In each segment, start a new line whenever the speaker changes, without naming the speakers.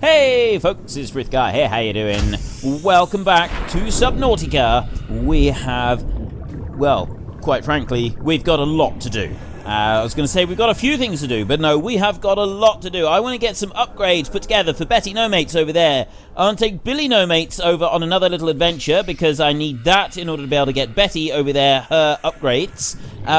Hey folks, it's Frithgar here, how you doing? Welcome back to Subnautica. We have, well, quite frankly, we've got a lot to do. I was going to say we've got a few things to do, but no, we have got a lot to do. I want to get some upgrades put together for Betty No Mates over there. I want to take Billy No Mates over on another little adventure because I need that in order to be able to get Betty over there her upgrades.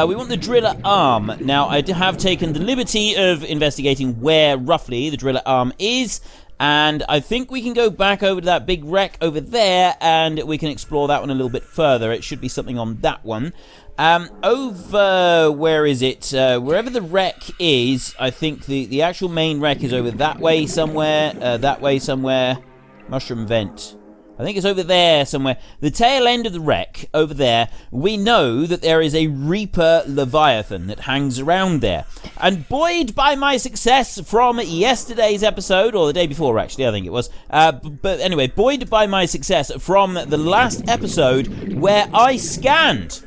We want the driller arm. Now, I have taken the liberty of investigating where roughly the driller arm is, and I think we can go back over to that big wreck over there and we can explore that one a little bit further. It should be something on that one. Over, where is it? Wherever the wreck is, I think the actual main wreck is over that way somewhere. Mushroom vent. I think it's over there somewhere. The tail end of the wreck, over there, we know that there is a Reaper Leviathan that hangs around there. And buoyed by my success from yesterday's episode, or the day before actually, I think it was. But anyway, buoyed by my success from the last episode where I scanned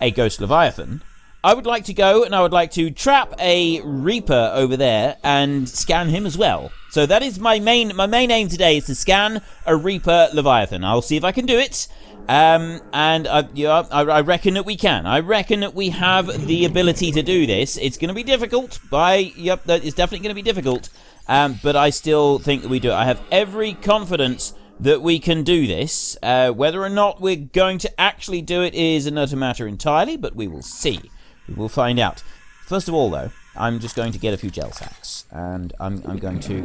a ghost Leviathan, I would like to go and I would like to trap a Reaper over there and scan him as well. So that is my main aim today, is to scan a Reaper Leviathan. I'll see if I can do it. And I reckon that we can. I reckon that we have the ability to do this. It's going to be difficult. It's definitely going to be difficult. But I still think that we do it. I have every confidence that we can do this. Whether or not we're going to actually do it is another matter entirely, but we will see. We will find out. First of all, though, I'm just going to get a few gel sacks, and I'm going to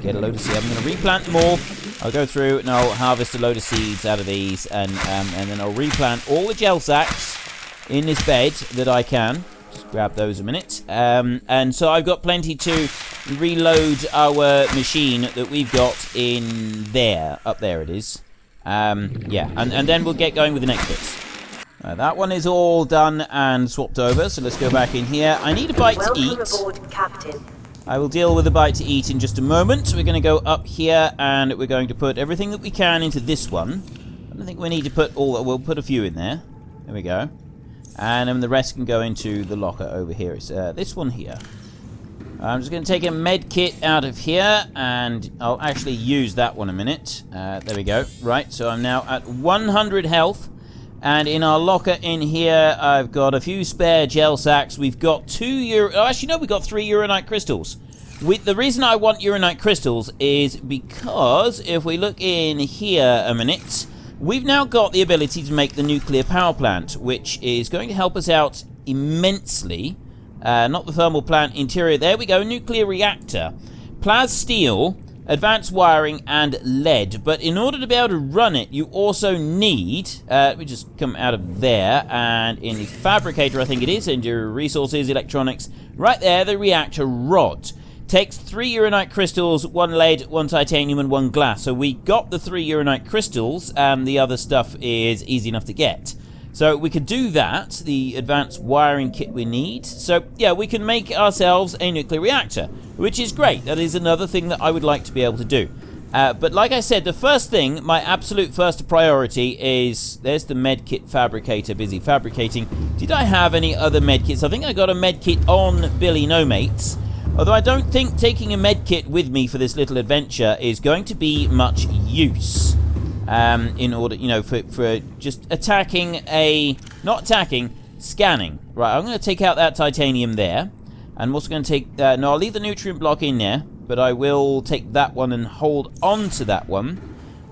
get a load of seeds. I'm going to replant them all. I'll go through and I'll harvest a load of seeds out of these, and then I'll replant all the gel sacks in this bed that I can. Just grab those a minute. And so I've got plenty to reload our machine that we've got in there. Up there it is. Yeah, and then we'll get going with the next bits. That one is all done and swapped over, so let's go back in here. I need a bite to eat.
Aboard, Captain.
I will deal with a bite to eat in just a moment. We're going to go up here and we're going to put everything that we can into this one. I don't think we need to put all, we'll put a few in there. There we go. And then the rest can go into the locker over here. It's this one here. I'm just going to take a med kit out of here, and I'll actually use that one a minute. There we go. Right, so I'm now at 100 health. And in our locker in here, I've got a few spare gel sacks. We've got 2 oh, actually, no, we've got 3 uranite crystals. The reason I want uranite crystals is because if we look in here a minute, we've now got the ability to make the nuclear power plant, which is going to help us out immensely. Not the thermal plant interior. There we go, nuclear reactor. Plas steel, advanced wiring, and lead. But in order to be able to run it, you also need, we just come out of there, and in the fabricator, I think it is, and your resources, electronics, right there, the reactor rod. Takes 3 uranite crystals, 1 lead, 1 titanium, and 1 glass. So we got the 3 uranite crystals, and the other stuff is easy enough to get. So we could do that, the advanced wiring kit we need. So, yeah, we can make ourselves a nuclear reactor, which is great. That is another thing that I would like to be able to do. But like I said, the first thing, my absolute first priority is, there's the medkit fabricator busy fabricating. Did I have any other medkits? I think I got a medkit on Billy No Mates. Although I don't think taking a medkit with me for this little adventure is going to be much use. In order, you know, for just attacking scanning. Right, I'm going to take out that titanium there. And I'm also going to take, no, I'll leave the nutrient block in there, but I will take that one and hold on to that one.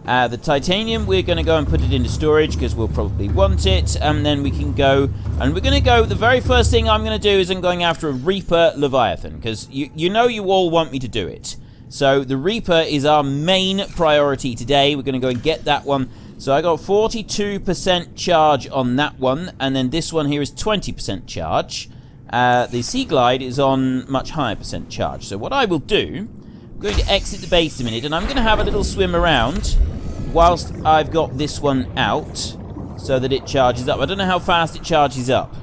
The titanium, we're going to go and put it into storage because we'll probably want it. And then we can go, and we're going to go, the very first thing I'm going to do is I'm going after a Reaper Leviathan, because you know you all want me to do it. So the Reaper is our main priority today. We're going to go and get that one. So I got 42% charge on that one, and then this one here is 20% charge. The Sea Glide is on much higher percent charge. So what I will do, I'm going to exit the base a minute, and I'm going to have a little swim around whilst I've got this one out so that it charges up. I don't know how fast it charges up.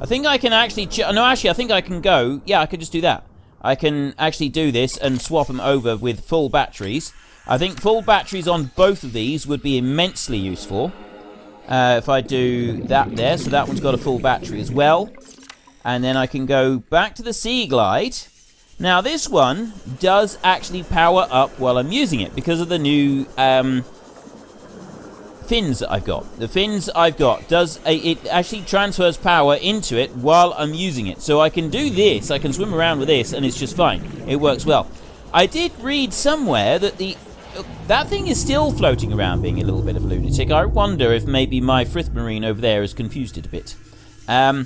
I think I can actually, I think I can go, yeah, I could just do that. I can actually do this and swap them over with full batteries. I think full batteries on both of these would be immensely useful. If I do that there, so that one's got a full battery as well. And then I can go back to the Sea Glide. Now, this one does actually power up while I'm using it because of the new fins that I've got. The fins I've got it actually transfers power into it while I'm using it. So I can do this, I can swim around with this, and it's just fine. It works well. I did read somewhere that that thing is still floating around being a little bit of a lunatic. I wonder if maybe my frith marine over there has confused it a bit. I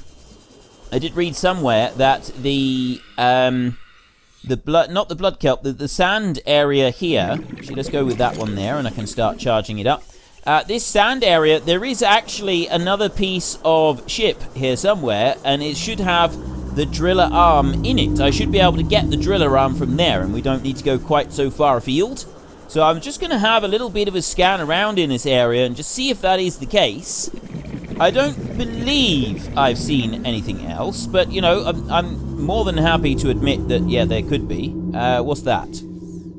did read somewhere that the blood kelp, the sand area here. Actually, let's go with that one there, and I can start charging it up. This sand area, there is actually another piece of ship here somewhere, and it should have the driller arm in it. I should be able to get the driller arm from there, and we don't need to go quite so far afield. So I'm just going to have a little bit of a scan around in this area and just see if that is the case. I don't believe I've seen anything else, but, you know, I'm more than happy to admit that, yeah, there could be. What's that?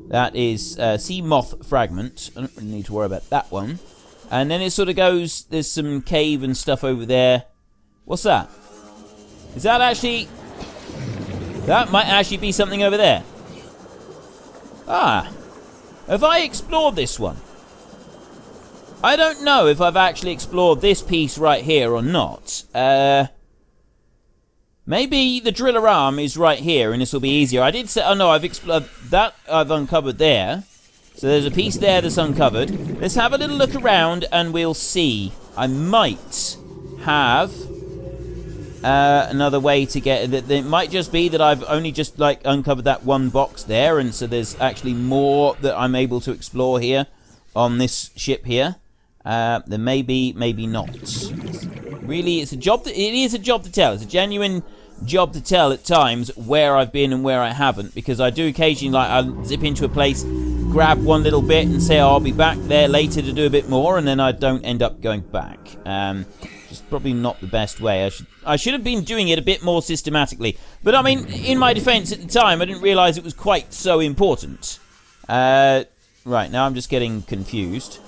That is sea moth fragment. I don't really need to worry about that one. And then it sort of goes, there's some cave and stuff over there. What's that? Is that actually... That might actually be something over there. Ah. Have I explored this one? I don't know if I've actually explored this piece right here or not. Maybe the driller arm is right here and this will be easier. I did say... Oh, no, I've explored... That I've uncovered there. So there's a piece there that's uncovered. Let's have a little look around and we'll see. I might have another way to get... It might just be that I've only just, like, uncovered that one box there, and so there's actually more that I'm able to explore here on this ship here. Then maybe not. Really, it is a job to tell. It's a genuine job to tell at times where I've been and where I haven't, because I do occasionally, like, I'll zip into a place, grab one little bit and say, oh, I'll be back there later to do a bit more, and then I don't end up going back. It's probably not the best way. I should have been doing it a bit more systematically. But, I mean, in my defense at the time, I didn't realize it was quite so important. Right, now I'm just getting confused.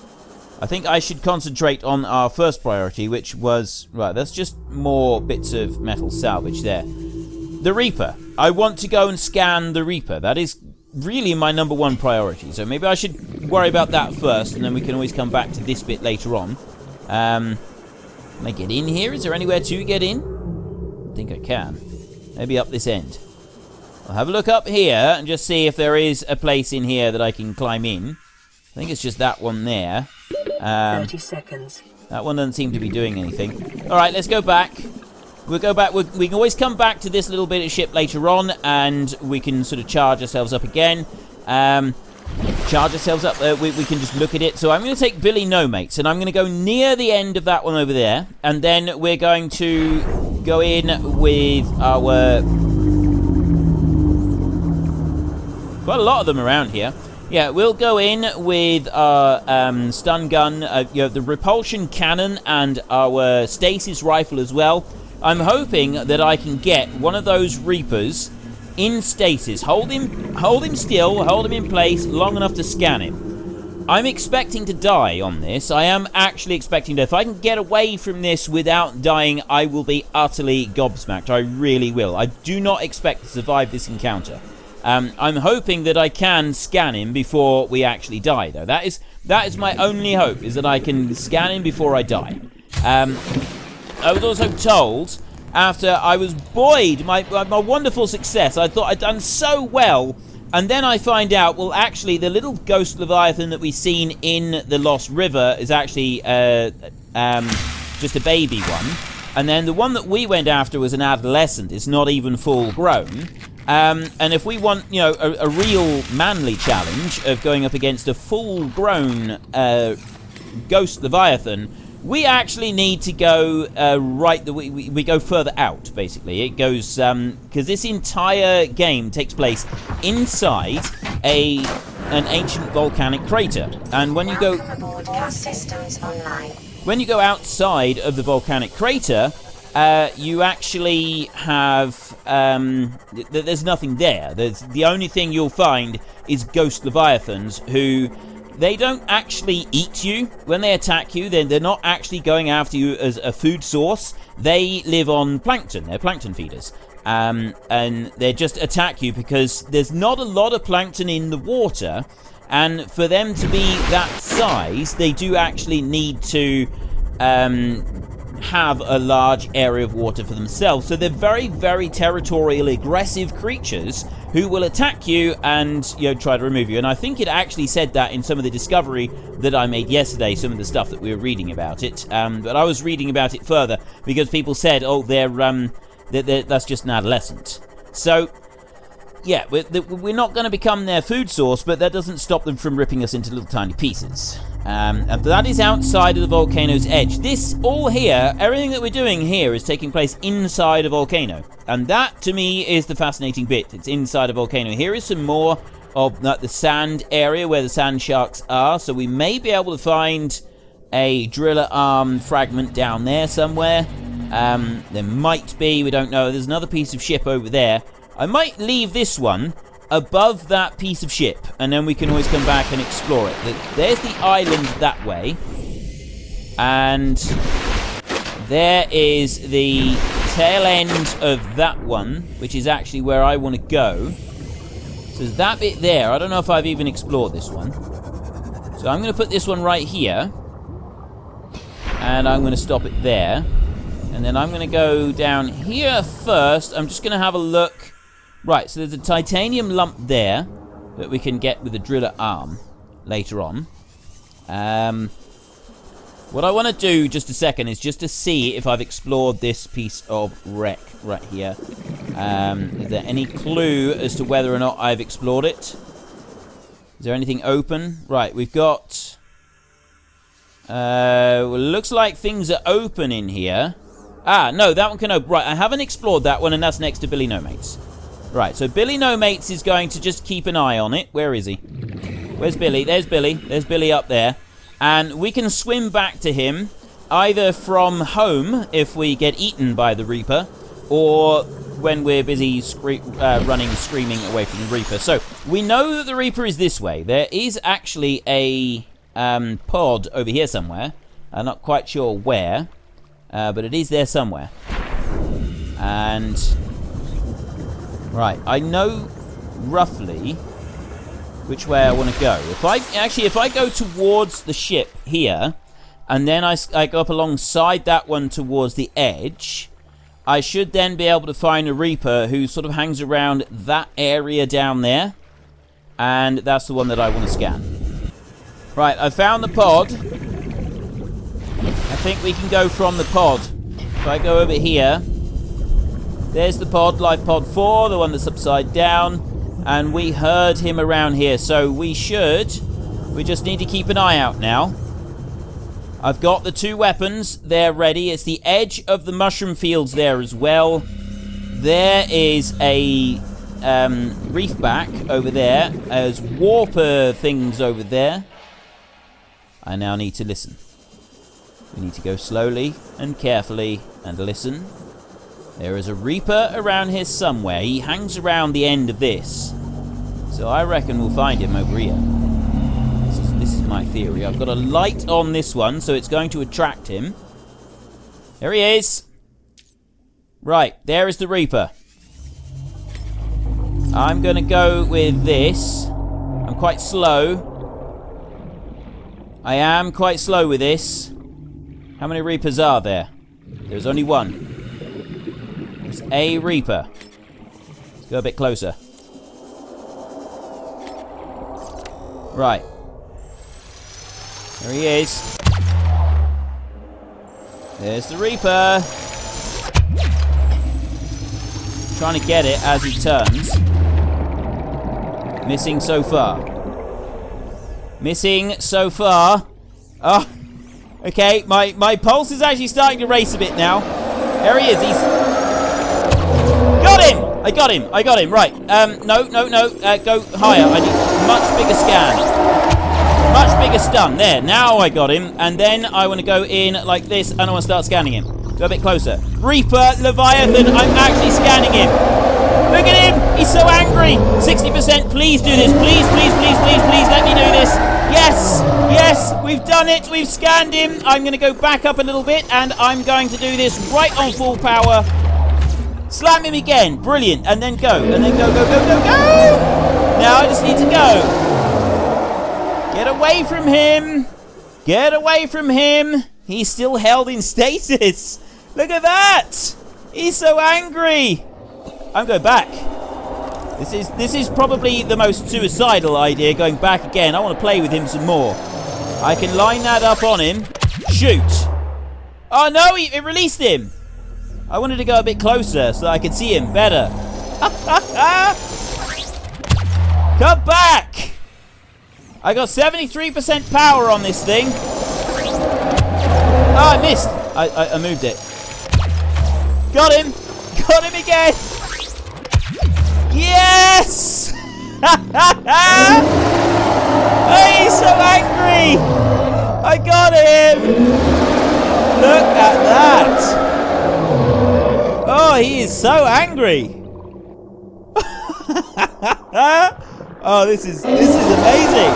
I think I should concentrate on our first priority, which was... Right, that's just more bits of metal salvage there. The Reaper. I want to go and scan the Reaper. That is really my number one priority. So maybe I should worry about that first, and then we can always come back to this bit later on. Can I get in here? Is there anywhere to get in? I think I can. Maybe up this end. I'll have a look up here and just see if there is a place in here that I can climb in. I think it's just that one there.
30 seconds.
That one doesn't seem to be doing anything. Alright, let's go back. We'll go back. We can always come back to this little bit of ship later on, and we can sort of charge ourselves up again. Charge ourselves up. We can just look at it. So I'm going to take Billy No Mates, and I'm going to go near the end of that one over there, and then we're going to go in with our... Quite a lot of them around here. Yeah, we'll go in with our stun gun, the repulsion cannon, and our stasis rifle as well. I'm hoping that I can get one of those Reapers in stasis. Hold him still, hold him in place long enough to scan him. I'm expecting to die on this. I am actually expecting to. If I can get away from this without dying, I will be utterly gobsmacked. I really will. I do not expect to survive this encounter. I'm hoping that I can scan him before we actually die, though. That is my only hope, is that I can scan him before I die. I was also told, after I was buoyed, my wonderful success, I thought I'd done so well, and then I find out, well, actually, the little ghost Leviathan that we've seen in the Lost River is actually just a baby one, and then the one that we went after was an adolescent. It's not even full grown. And if we want, you know, a real manly challenge of going up against a full-grown ghost Leviathan, we actually need to go we go further out, basically. It goes, because this entire game takes place inside an ancient volcanic crater. And when you go... When you go outside of the volcanic crater... you actually have, there's nothing there. The only thing you'll find is ghost Leviathans who, they don't actually eat you. When they attack you, they're not actually going after you as a food source. They live on plankton. They're plankton feeders. And they just attack you because there's not a lot of plankton in the water. And for them to be that size, they do actually need to have a large area of water for themselves. So they're very, very territorial, aggressive creatures who will attack you and, try to remove you. And I think it actually said that in some of the discovery that I made yesterday, some of the stuff that we were reading about it. But I was reading about it further because people said, oh, that's just an adolescent. So, yeah, we're not going to become their food source, but that doesn't stop them from ripping us into little tiny pieces. And that is outside of the volcano's edge. This all here, everything that we're doing here is taking place inside a volcano. And that, to me, is the fascinating bit. It's inside a volcano. Here is some more of the sand area where the sand sharks are. So we may be able to find a driller arm fragment down there somewhere. There might be, we don't know. There's another piece of ship over there. I might leave this one above that piece of ship, and then we can always come back and explore it. There's the island that way, and there is the tail end of that one, which is actually where I want to go. So there's that bit there. I don't know if I've even explored this one. So I'm going to put this one right here, and I'm going to stop it there. And then I'm going to go down here first. I'm just going to have a look. Right, so there's a titanium lump there that we can get with a driller arm later on. What I want to do just a second is just to see if I've explored this piece of wreck right here. Is there any clue as to whether or not I've explored it? Is there anything open? Right, we've got... well, looks like things are open in here. Ah, no, that one can open. Right, I haven't explored that one, and that's next to Billy No Mates. Right, so Billy No Mates is going to just keep an eye on it. Where is he? Where's Billy? There's Billy. There's Billy up there. And we can swim back to him, either from home, if we get eaten by the Reaper, or when we're busy running, screaming away from the Reaper. So, we know that the Reaper is this way. There is actually a pod over here somewhere. I'm not quite sure where. But it is there somewhere. And... right, I know roughly which way I want to go. If I go towards the ship here, and then I go up alongside that one towards the edge, I should then be able to find a Reaper who sort of hangs around that area down there. And that's the one that I want to scan. Right, I found the pod. I think we can go from the pod. If I go over here, there's the pod, life pod 4, the one that's upside down, and we heard him around here, so we just need to keep an eye out now. I've got the 2 weapons, they're ready. It's the edge of the mushroom fields there as well. There is a reef back over there. There's warper things over there. I now need to listen. We need to go slowly and carefully and listen. There is a Reaper around here somewhere. He hangs around the end of this. So I reckon we'll find him over here. This is my theory. I've got a light on this one, so it's going to attract him. There he is. Right, there is the Reaper. I'm going to go with this. I'm quite slow. I am quite slow with this. How many Reapers are there? There's only one. There's a Reaper. Let's go a bit closer. Right. There he is. There's the Reaper. Trying to get it as he turns. Missing so far. Missing so far. Oh. Okay, my pulse is actually starting to race a bit now. There he is. He's... got him! I got him. Right. No. Go higher. I need a much bigger scan. Much bigger stun. There. Now I got him. And then I want to go in like this, and I want to start scanning him. Go a bit closer. Reaper Leviathan. I'm actually scanning him. Look at him. He's so angry. 60%. Please do this. Please let me do this. Yes, we've done it. We've scanned him. I'm going to go back up a little bit, and I'm going to do this right on full power. Slam him again. Brilliant. And then go. And then go, go, go, go, go. Now I just need to go. Get away from him. Get away from him. He's still held in stasis. Look at that. He's so angry. I'm going back. This is probably the most suicidal idea, going back again. I want to play with him some more. I can line that up on him. Shoot. Oh no, it released him. I wanted to go a bit closer so that I could see him better. Come back. I got 73% power on this thing. Oh, I missed. I moved it. Got him. Got him again. Yes! Oh, he's so angry! I got him! Look at that! Oh, he is so angry! Oh, this is amazing!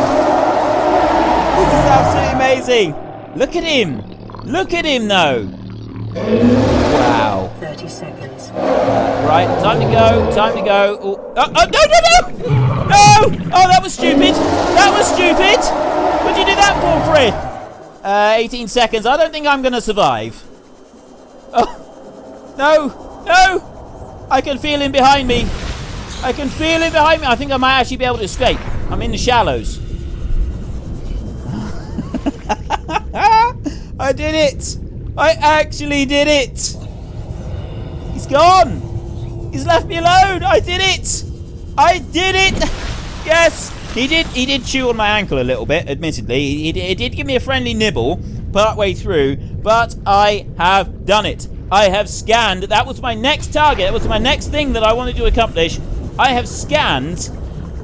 This is absolutely amazing! Look at him! Look at him, though! Wow.
30 seconds.
Right, time to go, time to go. Oh, no, no, no! No! Oh, that was stupid! That was stupid! What'd you do that for, Fred? 18 seconds. I don't think I'm going to survive. Oh, no! No! I can feel him behind me. I can feel him behind me. I think I might actually be able to escape. I'm in the shallows. I did it! I actually did it! He's gone! He's left me alone! I did it! I did it! Yes! He did chew on my ankle a little bit, admittedly. He did give me a friendly nibble partway through, but I have done it. I have scanned. That was my next target. That was my next thing that I wanted to accomplish. I have scanned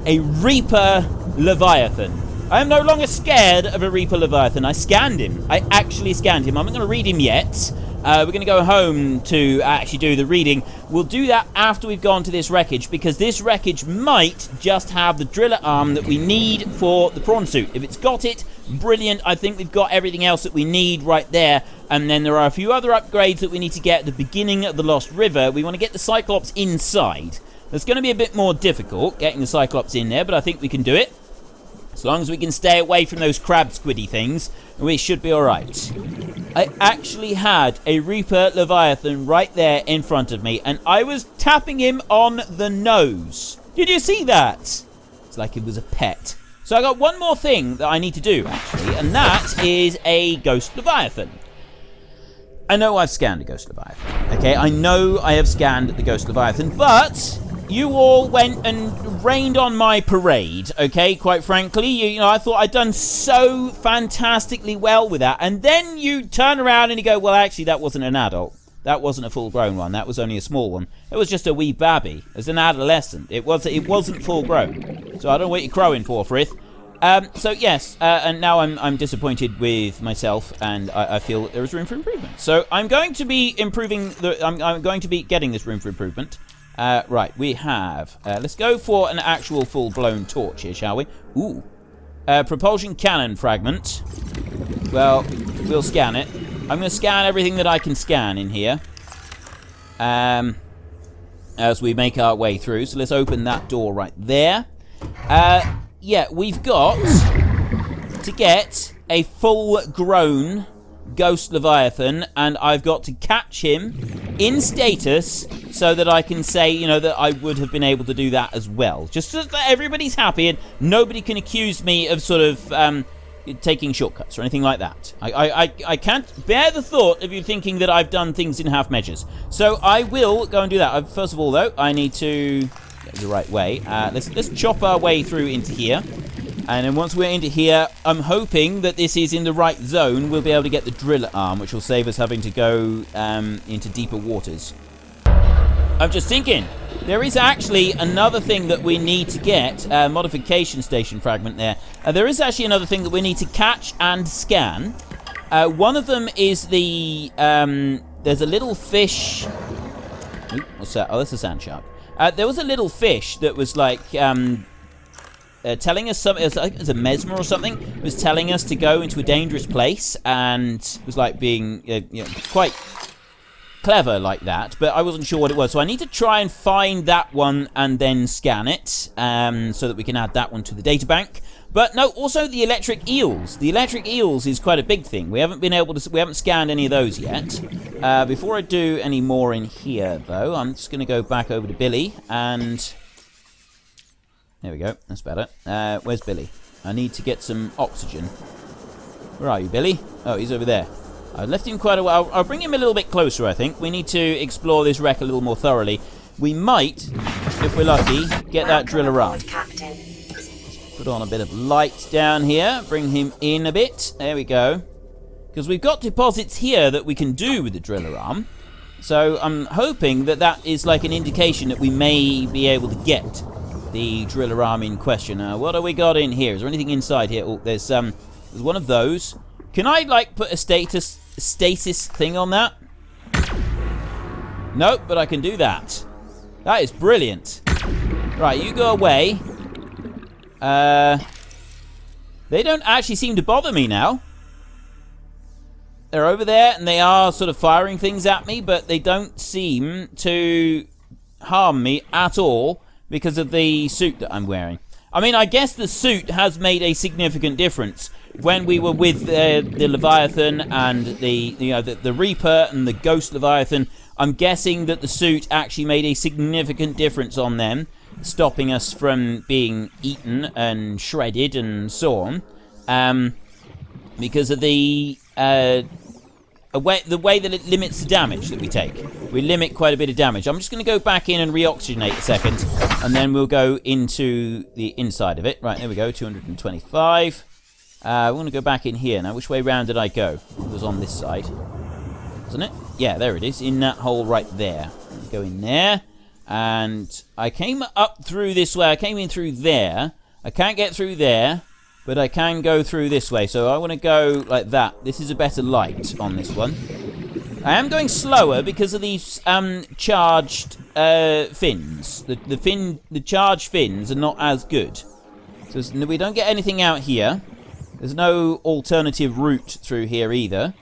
a Reaper Leviathan. I am no longer scared of a Reaper Leviathan. I scanned him. I actually scanned him. I'm not going to read him yet. We're going to go home to actually do the reading. We'll do that after we've gone to this wreckage, because this wreckage might just have the driller arm that we need for the prawn suit. If it's got it, brilliant. I think we've got everything else that we need right there. And then there are a few other upgrades that we need to get at the beginning of the Lost River. We want to get the Cyclops inside. It's going to be a bit more difficult getting the Cyclops in there, but I think we can do it. As long as we can stay away from those crab squiddy things, we should be alright. I actually had a Reaper Leviathan right there in front of me, and I was tapping him on the nose. Did you see that? It's like it was a pet. So I got one more thing that I need to do, actually, and that is a Ghost Leviathan. I know I've scanned a Ghost Leviathan. Okay, I know I have scanned the Ghost Leviathan, but you all went and rained on my parade, okay, quite frankly. You know, I thought I'd done so fantastically well with that, and then you turn around and you go, well, actually, that wasn't an adult. That wasn't a full-grown one. That was only a small one. It was just a wee babby. It was an adolescent. It wasn't full-grown. So I don't know what you're crowing for, Frith. So yes, and now I'm disappointed with myself, and I feel that there is room for improvement. So I'm going to be improving. I'm going to be getting this room for improvement. Right, we have. Let's go for an actual full-blown torch here, shall we? Ooh, propulsion cannon fragment. Well, we'll scan it. I'm going to scan everything that I can scan in here. As we make our way through. So let's open that door right there. Yeah, we've got to get a full-grown Ghost Leviathan, and I've got to catch him in status so that I can say, you know, that I would have been able to do that as well. Just so that everybody's happy and nobody can accuse me of sort of taking shortcuts or anything like that. I can't bear the thought of you thinking that I've done things in half measures. So I will go and do that. First of all, though, I need to get the right way. Let's chop our way through into here. And then once we're into here, I'm hoping that this is in the right zone. We'll be able to get the driller arm, which will save us having to go into deeper waters. I'm just thinking, there is actually another thing that we need to get. Modification station fragment there. There is actually another thing that we need to catch and scan. One of them is the... there's a little fish... Ooh, what's that? Oh, that's a sand shark. There was a little fish that was like... telling us something, I think it was a mesmer or something, it was telling us to go into a dangerous place, and was like being, you know, quite clever like that, but I wasn't sure what it was. So I need to try and find that one and then scan it, so that we can add that one to the databank. But no, also the electric eels. The electric eels is quite a big thing. We haven't scanned any of those yet. Before I do any more in here, though, I'm just going to go back over to Billy, and there we go. That's better. Where's Billy? I need to get some oxygen. Where are you, Billy? Oh, he's over there. I left him quite a while. I'll bring him a little bit closer, I think. We need to explore this wreck a little more thoroughly. We might, if we're lucky, get that driller arm. Put on a bit of light down here. Bring him in a bit. There we go. Because we've got deposits here that we can do with the driller arm. So I'm hoping that that is like an indication that we may be able to get the driller arm in question. What have we got in here? Is there anything inside here? Oh, there's one of those. Can I, like, put a stasis thing on that? Nope, but I can do that. That is brilliant. Right, you go away. They don't actually seem to bother me now. They're over there, and they are sort of firing things at me, but they don't seem to harm me at all because of the suit that I'm wearing. I mean, I guess the suit has made a significant difference. When we were with the Leviathan and the Reaper and the Ghost Leviathan, I'm guessing that the suit actually made a significant difference on them, stopping us from being eaten and shredded and so on, because of the way that it limits the damage that we take. We limit quite a bit of damage. I'm just going to go back in and reoxygenate a second, and then we'll go into the inside of it. Right, there we go, 225. We want to go back in here. Now, which way round did I go? It was on this side, wasn't it? Yeah, there it is, in that hole right there. Go in there, and I came up through this way. I came in through there. I can't get through there, but I can go through this way. So I want to go like that. This is a better light on this one. I am going slower because of these charged fins. The charged fins are not as good. So we don't get anything out here. There's no alternative route through here either.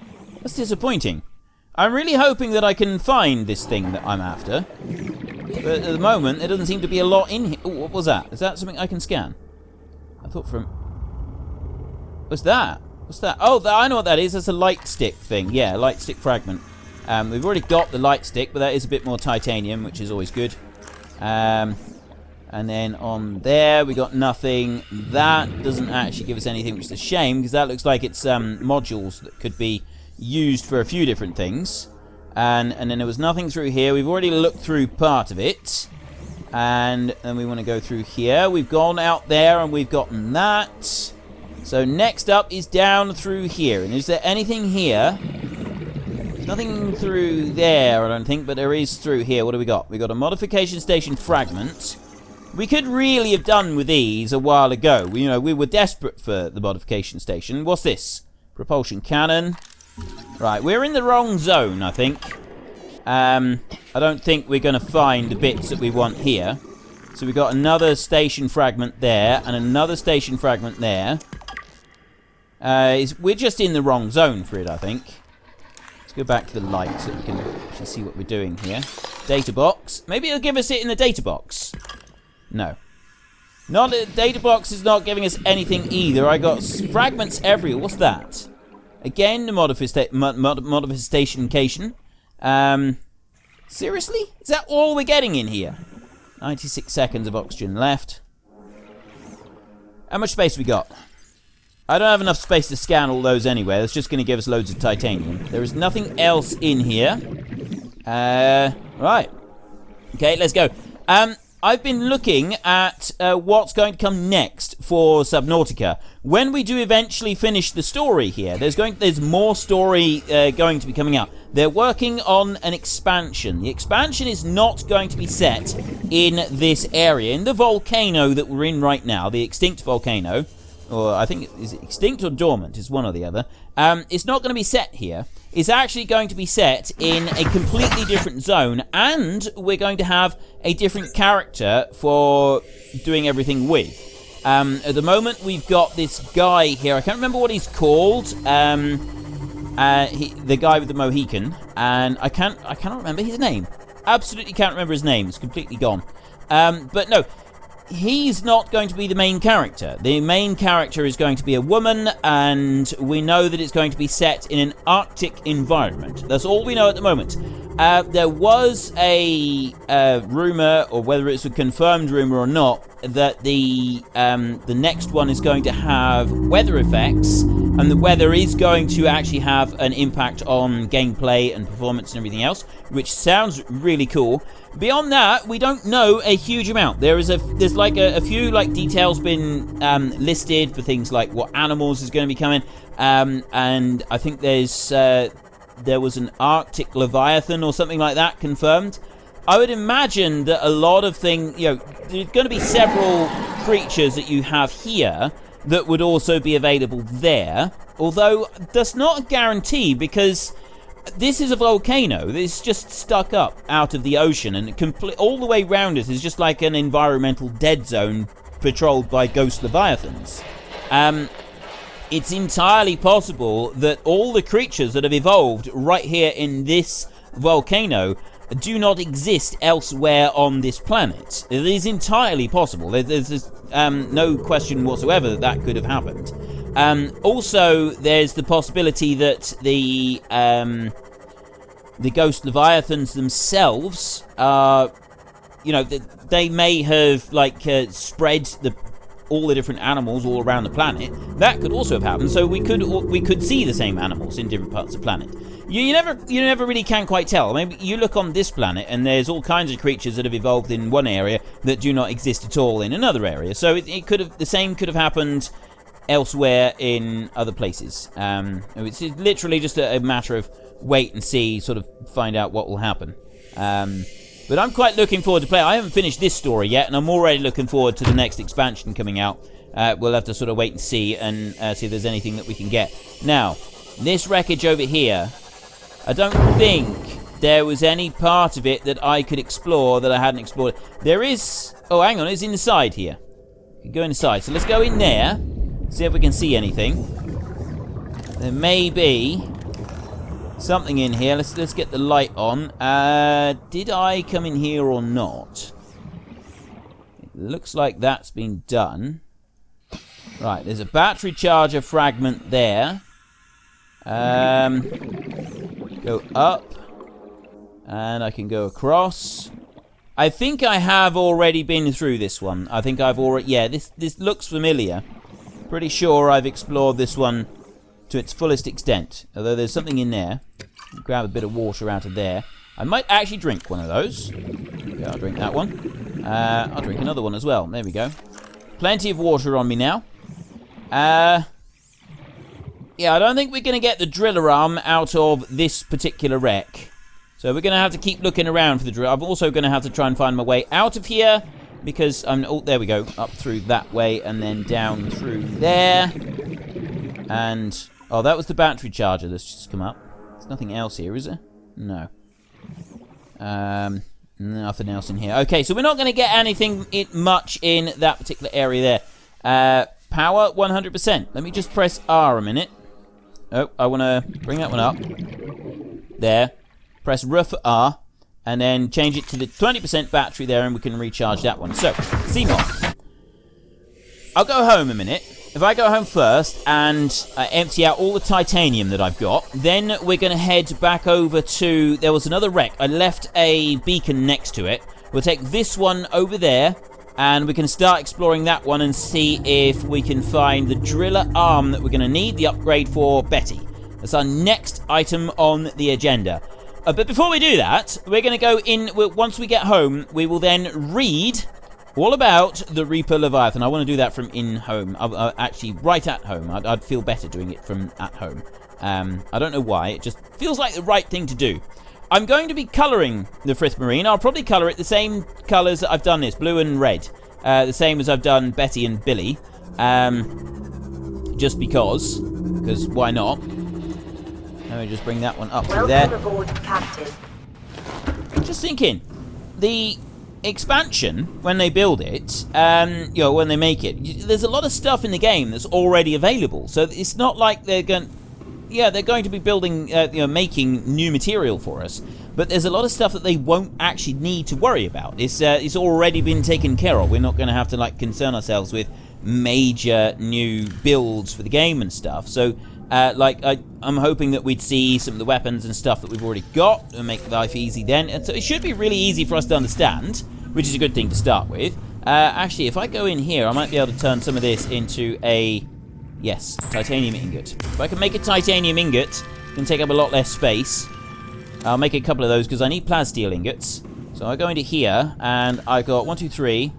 That's disappointing. I'm really hoping that I can find this thing that I'm after. But at the moment, there doesn't seem to be a lot in here. Oh, what was that? Is that something I can scan? I thought from... What's that? What's that? Oh, I know what that is. That's a light stick thing. Yeah, a light stick fragment. We've already got the light stick, but that is a bit more titanium, which is always good. And then on there, we got nothing. That doesn't actually give us anything, which is a shame, because that looks like it's modules that could be used for a few different things. And then there was nothing through here. We've already looked through part of it. And then we want to go through here. We've gone out there, and we've gotten that. So next up is down through here. And is there anything here? There's nothing through there, I don't think, but there is through here. What do we got? We got a modification station fragment. We could really have done with these a while ago. We were desperate for the modification station. What's this? Propulsion cannon. Right, we're in the wrong zone, I think. I don't think we're going to find the bits that we want here. So we've got another station fragment there, and another station fragment there. We're just in the wrong zone for it, I think. Let's go back to the light so we can actually see what we're doing here. Data box. Maybe it'll give us it in the data box. No. Data box is not giving us anything either. I got fragments everywhere. What's that? Again, the modification. Seriously? Is that all we're getting in here? 96 seconds of oxygen left. How much space we got? I don't have enough space to scan all those anyway. That's just going to give us loads of titanium. There is nothing else in here. Right. Okay, let's go. I've been looking at what's going to come next for Subnautica. When we do eventually finish the story here, there's more story going to be coming out. They're working on an expansion. The expansion is not going to be set in this area, in the volcano that we're in right now, the extinct volcano. Or I think, is it extinct or dormant? It's one or the other. It's not going to be set here. It's actually going to be set in a completely different zone, and we're going to have a different character for doing everything with. At the moment, we've got this guy here. I can't remember what he's called. The guy with the Mohican. and I cannot remember his name. Absolutely can't remember his name. It's completely gone. But no, he's not going to be the main character. The main character is going to be a woman, and we know that it's going to be set in an Arctic environment. That's all we know at the moment. There was a rumor, or whether it's a confirmed rumor or not, that the next one is going to have weather effects, and the weather is going to actually have an impact on gameplay and performance and everything else, which sounds really cool. Beyond that, we don't know a huge amount. There's like a few like details been listed for things like what animals is going to be coming, and I think there was an Arctic Leviathan or something like that confirmed. I would imagine that a lot of things, there's going to be several creatures that you have here that would also be available there, although that's not a guarantee, because this is a volcano. It's just stuck up out of the ocean, and all the way around it is just like an environmental dead zone patrolled by ghost leviathans. It's entirely possible that all the creatures that have evolved right here in this volcano do not exist elsewhere on this planet. It is entirely possible. There's no question whatsoever that could have happened. Also, there's the possibility that the ghost leviathans themselves are, they may have spread all the different animals all around the planet. That could also have happened. So we could see the same animals in different parts of the planet. You never really can quite tell. Maybe you look on this planet and there's all kinds of creatures that have evolved in one area that do not exist at all in another area. So the same could have happened elsewhere in other places. It's literally just a matter of wait and see, sort of find out what will happen. But I'm quite looking forward to play. I haven't finished this story yet, and I'm already looking forward to the next expansion coming out. We'll have to sort of wait and see if there's anything that we can get. Now, this wreckage over here, I don't think there was any part of it that I could explore that I hadn't explored. There is... Oh, hang on, it's inside here. We can go inside. So let's go in there, see if we can see anything. There may be something in here. Let's get the light on. Did I come in here or not? It looks like that's been done. Right, there's a battery charger fragment there. Go up. And I can go across. I think I have already been through this one. I think I've already... Yeah, this looks familiar. Pretty sure I've explored this one to its fullest extent. Although there's something in there. Grab a bit of water out of there. I might actually drink one of those. Okay, I'll drink that one. I'll drink another one as well. There we go. Plenty of water on me now. Yeah, I don't think we're going to get the driller arm out of this particular wreck. So we're going to have to keep looking around for the drill. I'm also going to have to try and find my way out of here, because I'm... Oh, there we go. Up through that way and then down through there. And... Oh, that was the battery charger that's just come up. There's nothing else here, is there? No. Nothing else in here. Okay, so we're not going to get anything much in that particular area there. Power, 100%. Let me just press R a minute. Oh, I want to bring that one up. There. Press R for R. And then change it to the 20% battery there, and we can recharge that one. So, CMOS. I'll go home a minute. If I go home first and empty out all the titanium that I've got, then we're going to head back over to... There was another wreck. I left a beacon next to it. We'll take this one over there, and we can start exploring that one and see if we can find the driller arm that we're going to need, the upgrade for Betty. That's our next item on the agenda. But before we do that, we're going to go in... Once we get home, we will then read... all about the Reaper Leviathan. I want to do that from in-home. Actually, right at home. I'd feel better doing it from at home. I don't know why. It just feels like the right thing to do. I'm going to be colouring the Frith Marine. I'll probably colour it the same colours that I've done this. Blue and red. The same as I've done Betty and Billy. Just because. Because why not? Let me just bring that one up to there.
Welcome aboard, Captain.
Just thinking. The... expansion, when they build it, when they make it, there's a lot of stuff in the game that's already available. So it's not like they're going... yeah, they're going to be building, making new material for us. But there's a lot of stuff that they won't actually need to worry about. It's already been taken care of. We're not going to have to, like, concern ourselves with major new builds for the game and stuff. So, I'm hoping that we'd see some of the weapons and stuff that we've already got and make life easy then. And so it should be really easy for us to understand, which is a good thing to start with. Actually, if I go in here, I might be able to turn some of this into a... Yes, titanium ingot. If I can make a titanium ingot, it can take up a lot less space. I'll make a couple of those because I need plasteel ingots. So I go into here, and I got 1, 2, 3,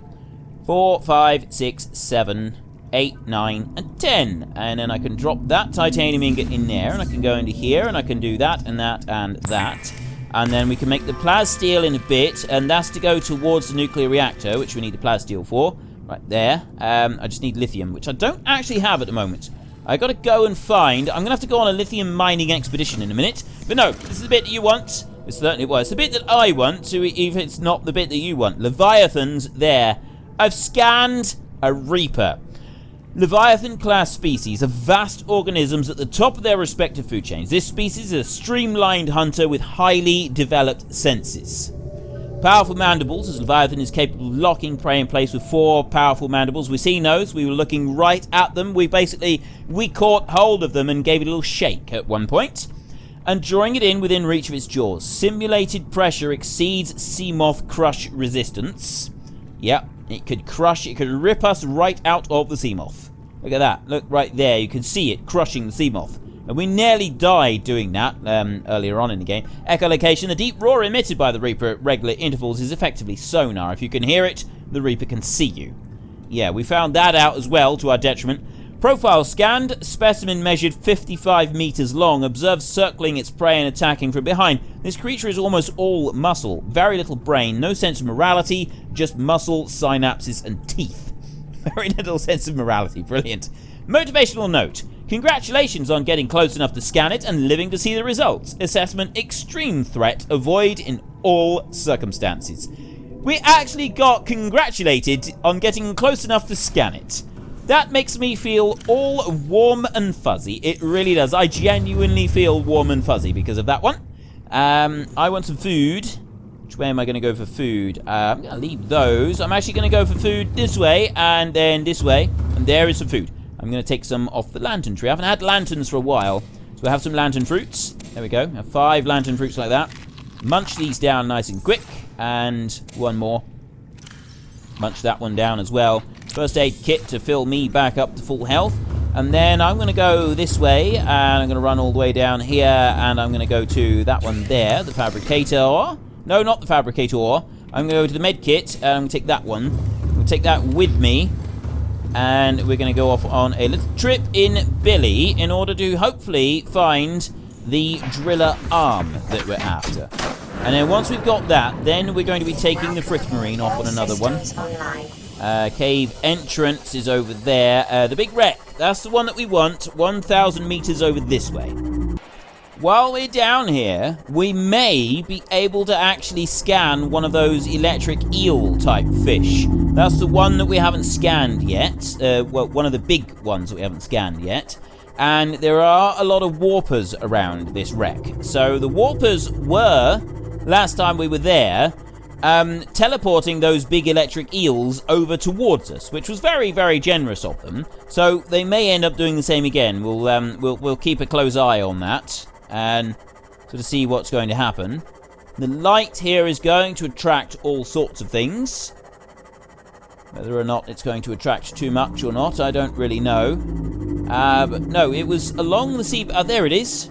4, 5, 6, 7, 8, 9, and 10. And then I can drop that titanium ingot in there, and I can go into here, and I can do that, and that, and that. And then we can make the plasteel in a bit, and that's to go towards the nuclear reactor, which we need the plasteel for. Right there. I just need lithium, which I don't actually have at the moment. I got to go and find... I'm going to have to go on a lithium mining expedition in a minute. But no, this is the bit that you want. It certainly was. The bit that I want, so if it's not the bit that you want. Leviathans there. I've scanned a Reaper. Leviathan class species are vast organisms at the top of their respective food chains. This species is a streamlined hunter with highly developed senses. Powerful mandibles, as Leviathan is capable of locking prey in place with 4 powerful mandibles. We've seen those. We were looking right at them. We caught hold of them and gave it a little shake at one point. And drawing it in within reach of its jaws. Simulated pressure exceeds Seamoth crush resistance. Yep, it could rip us right out of the Seamoth. Look at that. Look right there. You can see it crushing the Seamoth. And we nearly died doing that earlier on in the game. Echolocation. The deep roar emitted by the Reaper at regular intervals is effectively sonar. If you can hear it, the Reaper can see you. Yeah, we found that out as well, to our detriment. Profile scanned. Specimen measured 55 meters long. Observed circling its prey and attacking from behind. This creature is almost all muscle. Very little brain. No sense of morality. Just muscle, synapses, and teeth. Very little sense of morality. Brilliant. Motivational note. Congratulations on getting close enough to scan it and living to see the results. Assessment: extreme threat. Avoid in all circumstances. We actually got congratulated on getting close enough to scan it. That makes me feel all warm and fuzzy. It really does. I genuinely feel warm and fuzzy because of that one. I want some food. Which way am I going to go for food? I'm going to leave those. I'm actually going to go for food this way and then this way. And there is some food. I'm going to take some off the lantern tree. I haven't had lanterns for a while. So I have some lantern fruits. There we go. I have 5 lantern fruits like that. Munch these down nice and quick. And one more. Munch that one down as well. First aid kit to fill me back up to full health. And then I'm going to go this way. And I'm going to run all the way down here. And I'm going to go to that one there. The fabricator. No, not the fabricator. I'm going to go to the med kit. And I'm going to take that one. I'm going to take that with me. And we're going to go off on a little trip in Billy in order to hopefully find the driller arm that we're after. And then once we've got that, then we're going to be taking the Fricmarine off on another one. Cave entrance is over there. The big wreck, that's the one that we want. 1,000 meters over this way. While we're down here, we may be able to actually scan one of those electric eel type fish. That's the one that we haven't scanned yet. Well, one of the big ones that we haven't scanned yet. And there are a lot of warpers around this wreck. So the warpers were, last time we were there, teleporting those big electric eels over towards us, which was very, very generous of them. So they may end up doing the same again. We'll keep a close eye on that and sort of see what's going to happen. The light here is going to attract all sorts of things. Whether or not it's going to attract too much or not, I don't really know. But no, it was along the sea... Oh, there it is.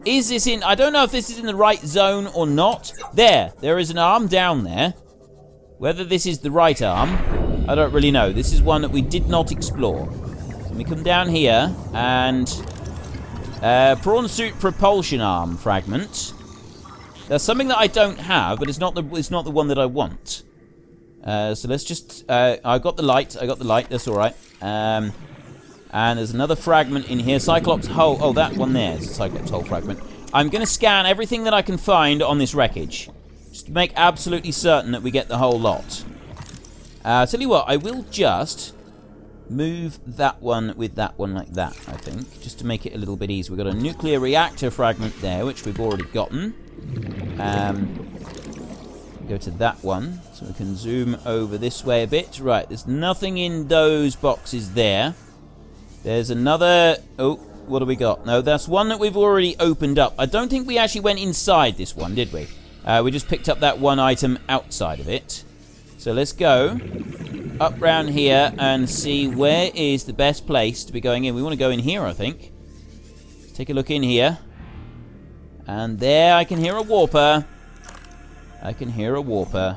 Is this in... I don't know if this is in the right zone or not. There is an arm down there. Whether this is the right arm, I don't really know. This is one that we did not explore. So we come down here and... prawn suit propulsion arm fragment. There's something that I don't have, but it's not the one that I want. So let's just... I got the light, that's alright. And there's another fragment in here. Cyclops hull. Oh, that one there is a Cyclops hull fragment. I'm going to scan everything that I can find on this wreckage. Just to make absolutely certain that we get the whole lot. Tell you what, I will just move that one with that one like that, I think, just to make it a little bit easier. We've got a nuclear reactor fragment there, which we've already gotten. Go to that one, so we can zoom over this way a bit. Right, there's nothing in those boxes there. There's another... Oh, what do we got? No, that's one that we've already opened up. I don't think we actually went inside this one, did we? We just picked up that one item outside of it. So let's go up round here and see where is the best place to be going in. We want to go in here, I think. Let's take a look in here. And there I can hear a warper. I can hear a warper.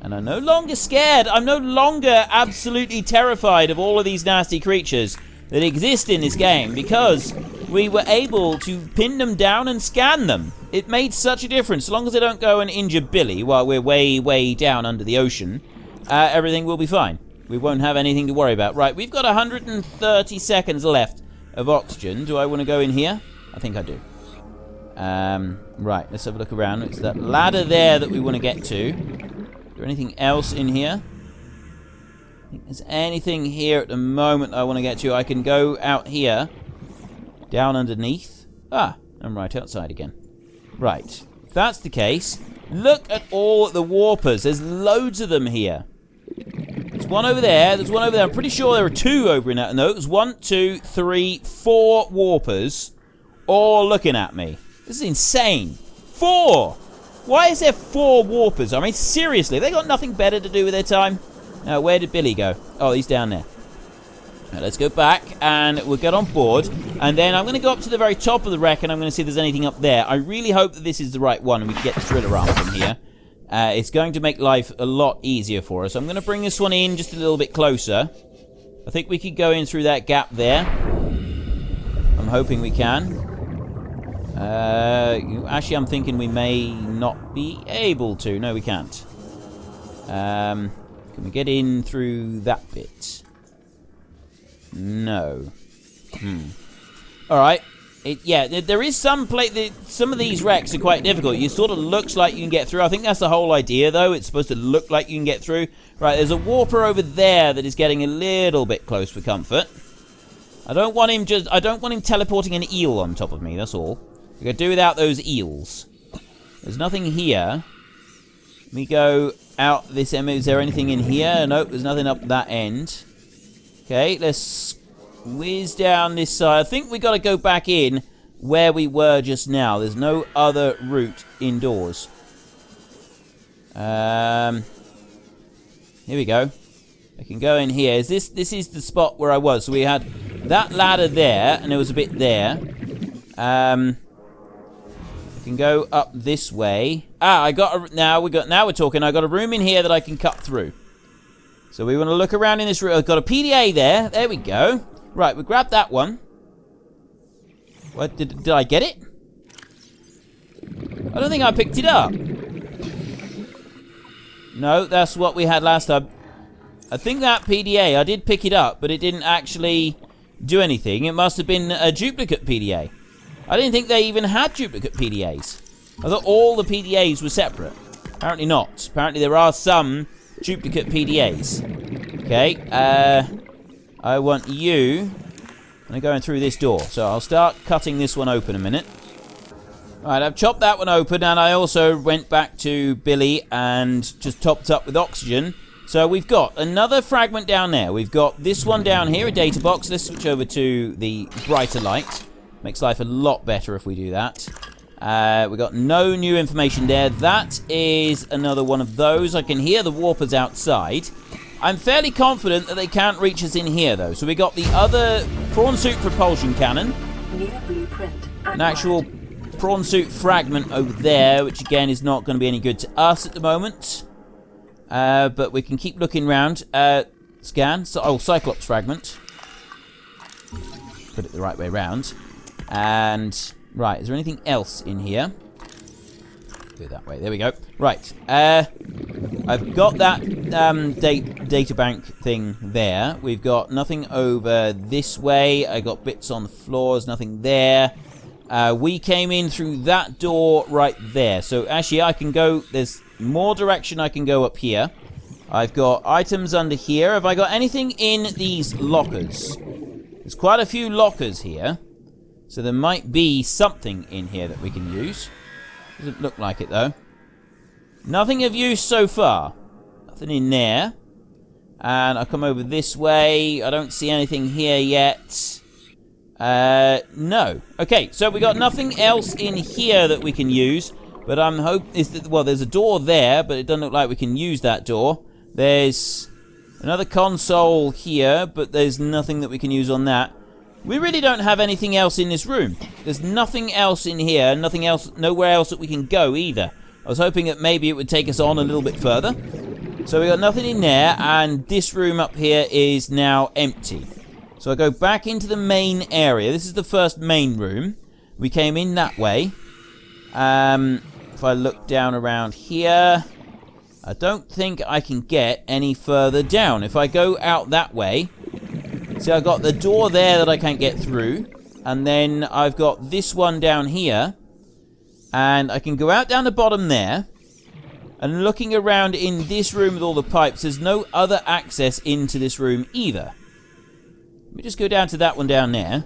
And I'm no longer scared. I'm no longer absolutely terrified of all of these nasty creatures that exist in this game, because we were able to pin them down and scan them. It made such a difference. As long as they don't go and injure Billy while we're way, way down under the ocean, everything will be fine. We won't have anything to worry about. Right, we've got 130 seconds left of oxygen. Do I want to go in here? I think I do. Right, let's have a look around. It's that ladder there that we want to get to. Is there anything else in here? I think there's anything here at the moment I want to get to. I can go out here, down underneath. Ah, I'm right outside again. Right, if that's the case, look at all the warpers. There's loads of them here. There's one over there. There's one over there. I'm pretty sure there are two over in that. No, there's 1, 2, 3, 4 warpers all looking at me. This is insane. 4! Why is there 4 warpers? I mean, seriously, they got nothing better to do with their time? Now, where did Billy go? Oh, he's down there. Now, let's go back, and we'll get on board. And then I'm going to go up to the very top of the wreck, and I'm going to see if there's anything up there. I really hope that this is the right one, and we can get the driller arm from here. It's going to make life a lot easier for us. I'm going to bring this one in just a little bit closer. I think we could go in through that gap there. I'm hoping we can. Actually, I'm thinking we may not be able to. No, we can't. Can we get in through that bit? No. Alright. Yeah, there is some some of these wrecks are quite difficult. It sort of looks like you can get through. I think that's the whole idea, though. It's supposed to look like you can get through. Right, there's a warper over there that is getting a little bit close for comfort. I don't want him teleporting an eel on top of me, that's all. We could do without those eels. There's nothing here. Let me go out this end. Is there anything in here? Nope, there's nothing up that end. Okay, let's whiz down this side. I think we got to go back in where we were just now. There's no other route indoors. Here we go. I can go in here. This is the spot where I was. So we had that ladder there, and there was a bit there. I can go up this way. Now we're talking. I got a room in here that I can cut through. So we want to look around in this room. I've got a PDA there. There we go. Right, we grabbed that one. What did I get it? I don't think I picked it up. No, that's what we had last time. I think that PDA, I did pick it up, but it didn't actually do anything. It must have been a duplicate PDA. I didn't think they even had duplicate PDAs. I thought all the PDAs were separate. Apparently not. Apparently there are some duplicate PDAs. Okay, I want you... I'm going through this door, so I'll start cutting this one open a minute. Alright, I've chopped that one open, and I also went back to Billy and just topped up with oxygen. So we've got another fragment down there. We've got this one down here, a data box. Let's switch over to the brighter light. Makes life a lot better if we do that. We've got no new information there. That is another one of those. I can hear the warpers outside. I'm fairly confident that they can't reach us in here, though. So we got the other prawn suit propulsion cannon.
New blueprint.
An actual prawn suit fragment over there, which again is not going to be any good to us at the moment. But we can keep looking around. Scan. Cyclops fragment. Put it the right way around. And, right, is there anything else in here? Do it that way. There we go. Right. I've got that data bank thing there. We've got nothing over this way. I got bits on the floors, nothing there. We came in through that door right there. So actually I can go, there's more direction I can go up here. I've got items under here. Have I got anything in these lockers? There's quite a few lockers here. So there might be something in here that we can use. Doesn't look like it, though. Nothing of use so far. Nothing in there. And I'll come over this way. I don't see anything here yet. No. Okay, so we got nothing else in here that we can use. But I'm hoping... Well, there's a door there, but it doesn't look like we can use that door. There's another console here, but there's nothing that we can use on that. We really don't have anything else in this room. There's nothing else in here. Nothing else, nowhere else that we can go either. I was hoping that maybe it would take us on a little bit further. So we got nothing in there, and this room up here is now empty. So I go back into the main area. This is the first main room. We came in that way. If I look down around here, I don't think I can get any further down. If I go out that way, see, I've got the door there that I can't get through, and then I've got this one down here, and I can go out down the bottom there, and looking around in this room with all the pipes, there's no other access into this room either. Let me just go down to that one down there.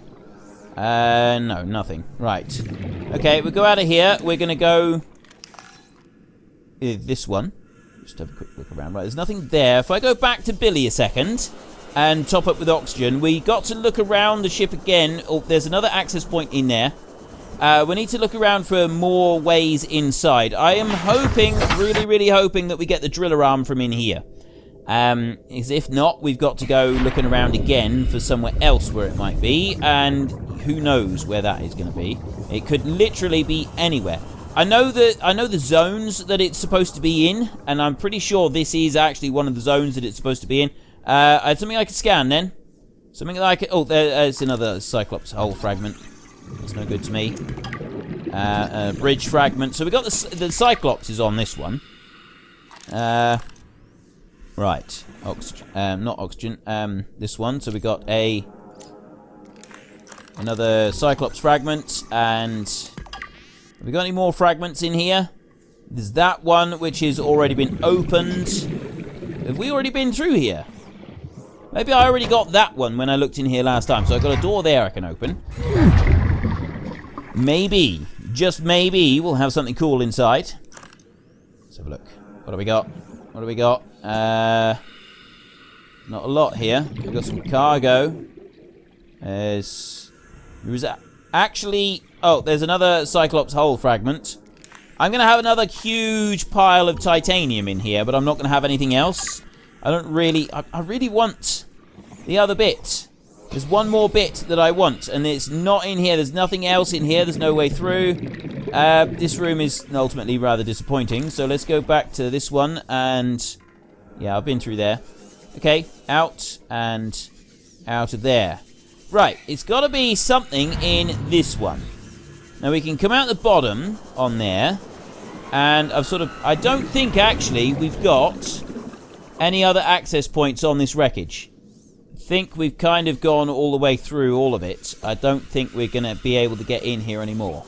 No, nothing. Right. Okay, we go out of here. We're going to go... this one. Just have a quick look around. Right, there's nothing there. If I go back to Billy a second and top up with oxygen, we got to look around the ship again. Oh, there's another access point in there. We need to look around for more ways inside. I am hoping, really hoping that we get the driller arm from in here. As if not, we've got to go looking around again for somewhere else where it might be, and who knows where that is going to be. It could literally be anywhere. I know the zones that it's supposed to be in, and I'm pretty sure this is actually one of the zones that it's supposed to be in. I had something I could scan then. Something like it. Oh, there's another Cyclops hull fragment. That's no good to me. Bridge fragment. So we got the Cyclops is on this one. Right. Oxygen. Not oxygen. This one. So we got another Cyclops fragment. And have we got any more fragments in here? There's that one which has already been opened. Have we already been through here? Maybe I already got that one when I looked in here last time. So I've got a door there I can open. Maybe, just maybe, we'll have something cool inside. Let's have a look. What do we got? What do we got? Not a lot here. We've got some cargo. There's actually... Oh, there's another Cyclops hull fragment. I'm going to have another huge pile of titanium in here, but I'm not going to have anything else. I don't really... I really want the other bit. There's one more bit that I want, and it's not in here. There's nothing else in here. There's no way through. This room is ultimately rather disappointing, so let's go back to this one, and... Yeah, I've been through there. Okay, out, and out of there. Right, it's got to be something in this one. Now, we can come out the bottom on there, and I don't think, actually, we've got any other access points on this wreckage. I think we've kind of gone all the way through all of it. I don't think we're going to be able to get in here anymore.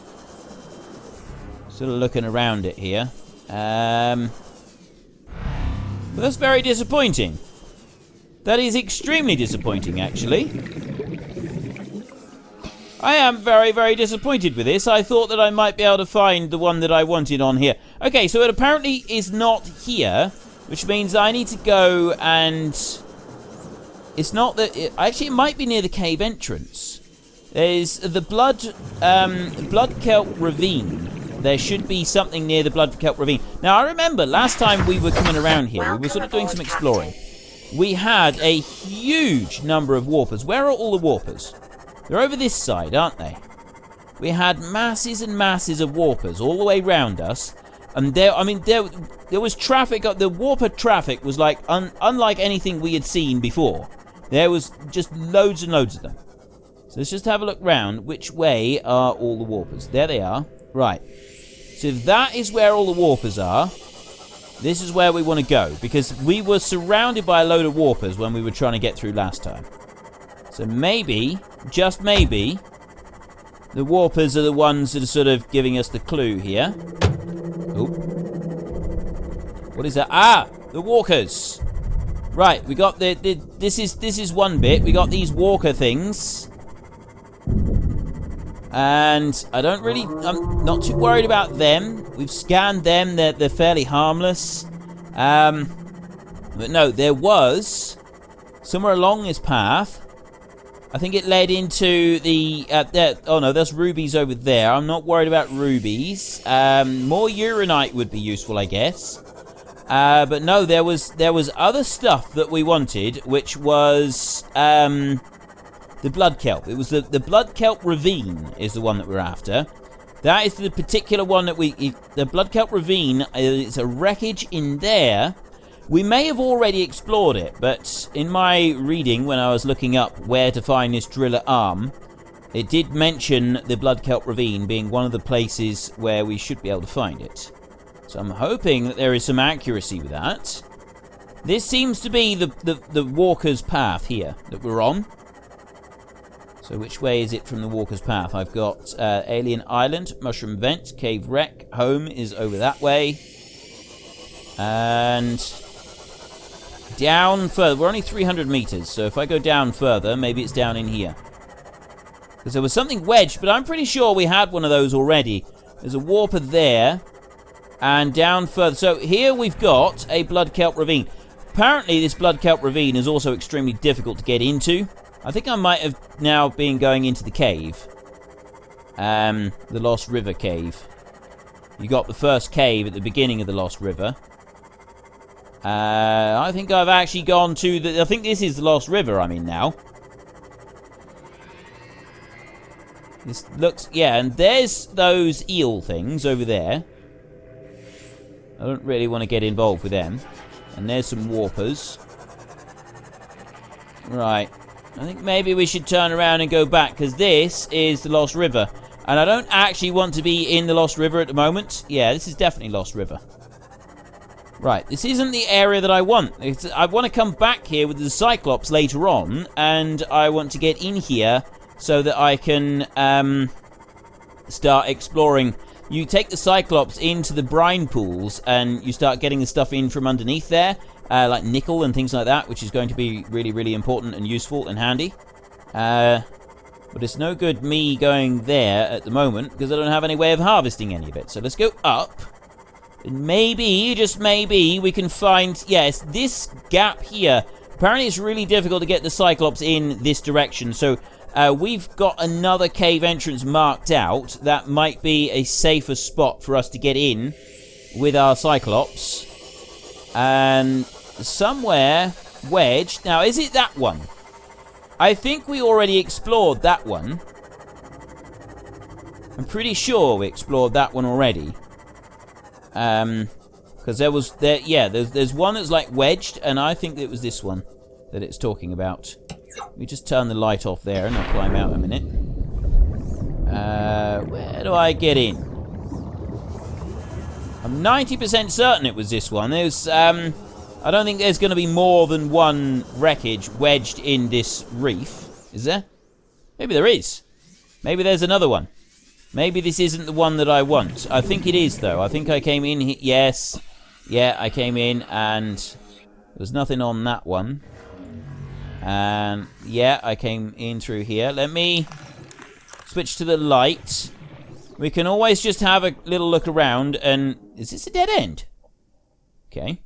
Sort of looking around it here. But that's very disappointing. That is extremely disappointing, actually. I am very disappointed with this. I thought that I might be able to find the one that I wanted on here. Okay, so it apparently is not here, which means I need to go and... It's not that... Actually, it might be near the cave entrance. There's the blood kelp ravine. There should be something near the blood kelp ravine. Now, I remember last time we were coming around here, we were sort of doing some exploring. We had a huge number of warpers. Where are all the warpers? They're over this side, aren't they? We had masses and masses of warpers all the way round us. And there was traffic. The warper traffic was like unlike anything we had seen before. There was just loads and loads of them. So let's just have a look round. Which way are all the warpers? There they are. Right. So if that is where all the warpers are, this is where we want to go. Because we were surrounded by a load of warpers when we were trying to get through last time. So maybe, just maybe, the warpers are the ones that are sort of giving us the clue here. Oh. What is that? Ah! The walkers! Right, we got this is one bit. We got these walker things. And I'm not too worried about them. We've scanned them. They're fairly harmless. But no, there was somewhere along this path. I think it led into the... oh no, there's rubies over there. I'm not worried about rubies. More uranite would be useful, I guess. But no, there was other stuff that we wanted, which was the blood kelp. It was the blood kelp ravine is the one that we're after. That is the particular one that the blood kelp ravine is a wreckage in there. We may have already explored it, but in my reading when I was looking up where to find this driller arm, it did mention the blood kelp ravine being one of the places where we should be able to find it. So I'm hoping that there is some accuracy with that. This seems to be the walker's path here that we're on. So which way is it from the walker's path? I've got Alien Island, Mushroom Vent, Cave Wreck, Home is over that way. And down further. We're only 300 meters, so if I go down further, maybe it's down in here. Because there was something wedged, but I'm pretty sure we had one of those already. There's a warper there. And down further. So here we've got a blood kelp ravine. Apparently this blood kelp ravine is also extremely difficult to get into. I think I might have now been going into the cave. The Lost River cave. You got the first cave at the beginning of the Lost River. I think I've actually gone to the... I think this is the Lost River I'm in now. This looks... Yeah, and there's those eel things over there. I don't really want to get involved with them. And there's some warpers. Right. I think maybe we should turn around and go back, because this is the Lost River. And I don't actually want to be in the Lost River at the moment. Yeah, this is definitely Lost River. Right, this isn't the area that I want. I want to come back here with the Cyclops later on, and I want to get in here so that I can start exploring. You take the Cyclops into the brine pools, and you start getting the stuff in from underneath there, like nickel and things like that, which is going to be really, really important and useful and handy. But it's no good me going there at the moment, because I don't have any way of harvesting any of it. So let's go up. And maybe, just maybe, we can find... Yes, this gap here. Apparently it's really difficult to get the Cyclops in this direction. So we've got another cave entrance marked out. That might be a safer spot for us to get in with our Cyclops. And somewhere wedged... Now, is it that one? I think we already explored that one. I'm pretty sure we explored that one already. Because there's one that's like wedged, and I think it was this one that it's talking about. We just turn the light off there, and I'll climb out a minute. Where do I get in? I'm 90% certain it was this one. There's, I don't think there's going to be more than one wreckage wedged in this reef. Is there? Maybe there is. Maybe there's another one. Maybe this isn't the one that I want. I think it is, though. I think I came in here. Yes. Yeah, I came in, and there was nothing on that one. And, yeah, I came in through here. Let me switch to the light. We can always just have a little look around, and... Is this a dead end? Okay.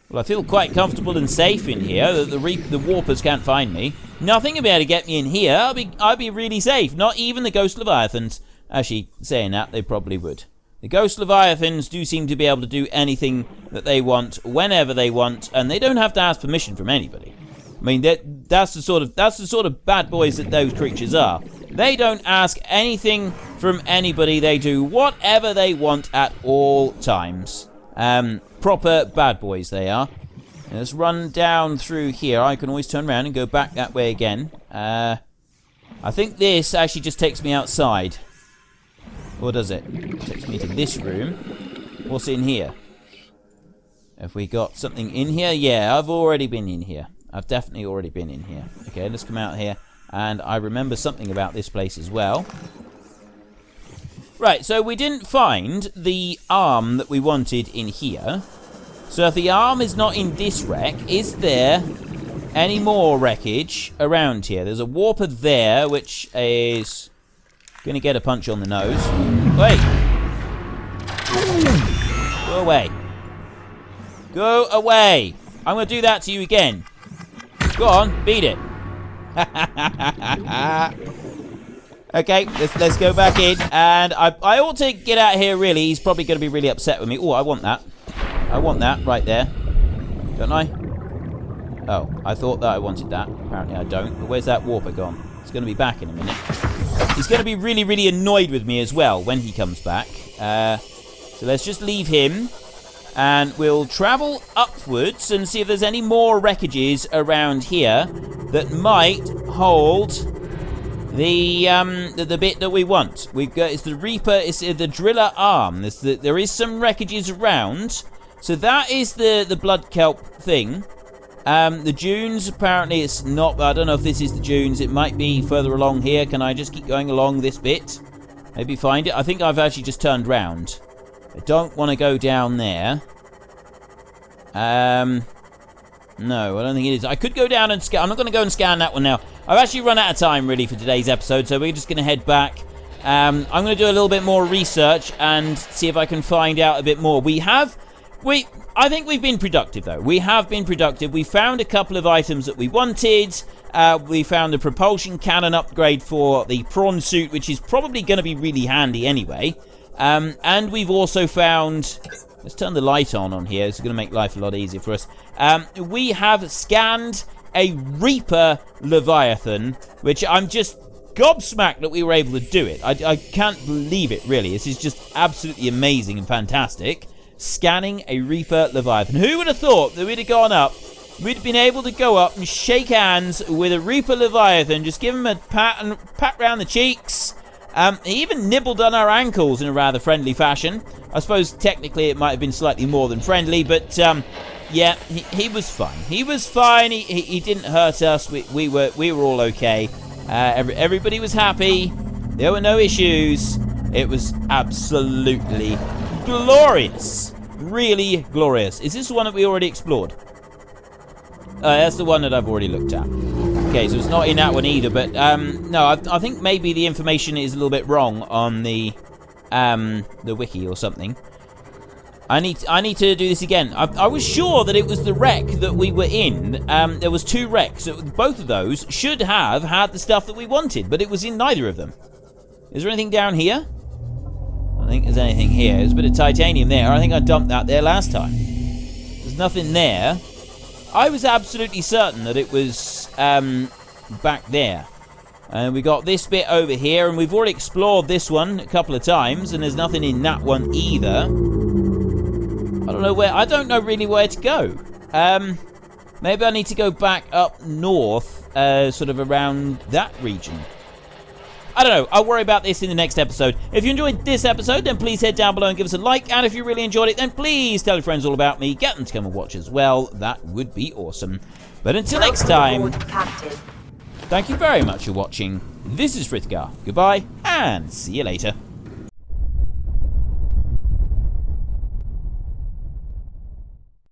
Well, I feel quite comfortable and safe in here. The warpers can't find me. Nothing will be able to get me in here. I'll be really safe. Not even the Ghost Leviathans. Actually, saying that, they probably would. The Ghost Leviathans do seem to be able to do anything that they want, whenever they want, and they don't have to ask permission from anybody. I mean, that's the sort of bad boys that those creatures are. They don't ask anything from anybody. They do whatever they want at all times. Proper bad boys they are. Let's run down through here. I can always turn around and go back that way again. I think this actually just takes me outside. Or does it? It takes me to this room. What's in here? Have we got something in here? Yeah, I've already been in here. I've definitely already been in here. Okay, let's come out here. And I remember something about this place as well. Right, so we didn't find the arm that we wanted in here. So if the arm is not in this wreck, is there any more wreckage around here? There's a warper there, which is going to get a punch on the nose. Wait. Go away. Go away. I'm going to do that to you again. Go on, beat it. Okay, let's go back in. And I ought to get out of here, really. He's probably going to be really upset with me. Oh, I want that. I want that right there. Don't I? Oh, I thought that I wanted that. Apparently I don't. But where's that warper gone? It's going to be back in a minute. He's going to be really, really annoyed with me as well when he comes back. So let's just leave him. And we'll travel upwards and see if there's any more wreckages around here that might hold the bit that we want. We've got, it's the Reaper, it's the driller arm. There is some wreckages around. So that is the blood kelp thing. The dunes, apparently it's not. I don't know if this is the dunes. It might be further along here. Can I just keep going along this bit? Maybe find it. I think I've actually just turned round. I don't want to go down there. No, I don't think it is. I could go down and scan. I'm not going to go and scan that one now. I've actually run out of time, really, for today's episode, so we're just going to head back. I'm going to do a little bit more research and see if I can find out a bit more. I think we've been productive, though. We have been productive. We found a couple of items that we wanted. We found a propulsion cannon upgrade for the prawn suit, which is probably going to be really handy anyway. And we've also found... Let's turn the light on here. It's going to make life a lot easier for us. We have scanned a Reaper Leviathan, which I'm just gobsmacked that we were able to do it. I can't believe it, really. This is just absolutely amazing and fantastic. Scanning a Reaper Leviathan. Who would have thought that we'd have gone up, we'd have been able to go up and shake hands with a Reaper Leviathan, just give him a pat round the cheeks. He even nibbled on our ankles in a rather friendly fashion. I suppose technically it might have been slightly more than friendly, but yeah, he was fine. He was fine. He didn't hurt us. We were all okay. Everybody was happy. There were no issues. It was absolutely glorious. Really glorious. Is this the one that we already explored? That's the one that I've already looked at. Okay, so it's not in that one either, but no, I think maybe the information is a little bit wrong on the wiki or something. I need to do this again. I was sure that it was the wreck that we were in. There was 2 wrecks. Both of those should have had the stuff that we wanted, but it was in neither of them. Is there anything down here? I don't think there's anything here. There's a bit of titanium there. I think I dumped that there last time. There's nothing there. I was absolutely certain that it was back there. And we got this bit over here, and we've already explored this one a couple of times, and there's nothing in that one either. I don't know where. I don't know really where to go. Maybe I need to go back up north, sort of around that region. I don't know. I'll worry about this in the next episode. If you enjoyed this episode, then please head down below and give us a like. And if you really enjoyed it, then please tell your friends all about me. Get them to come and watch as well. That would be awesome. But until next time, thank you very much for watching. This is Frithgar. Goodbye, and see you later.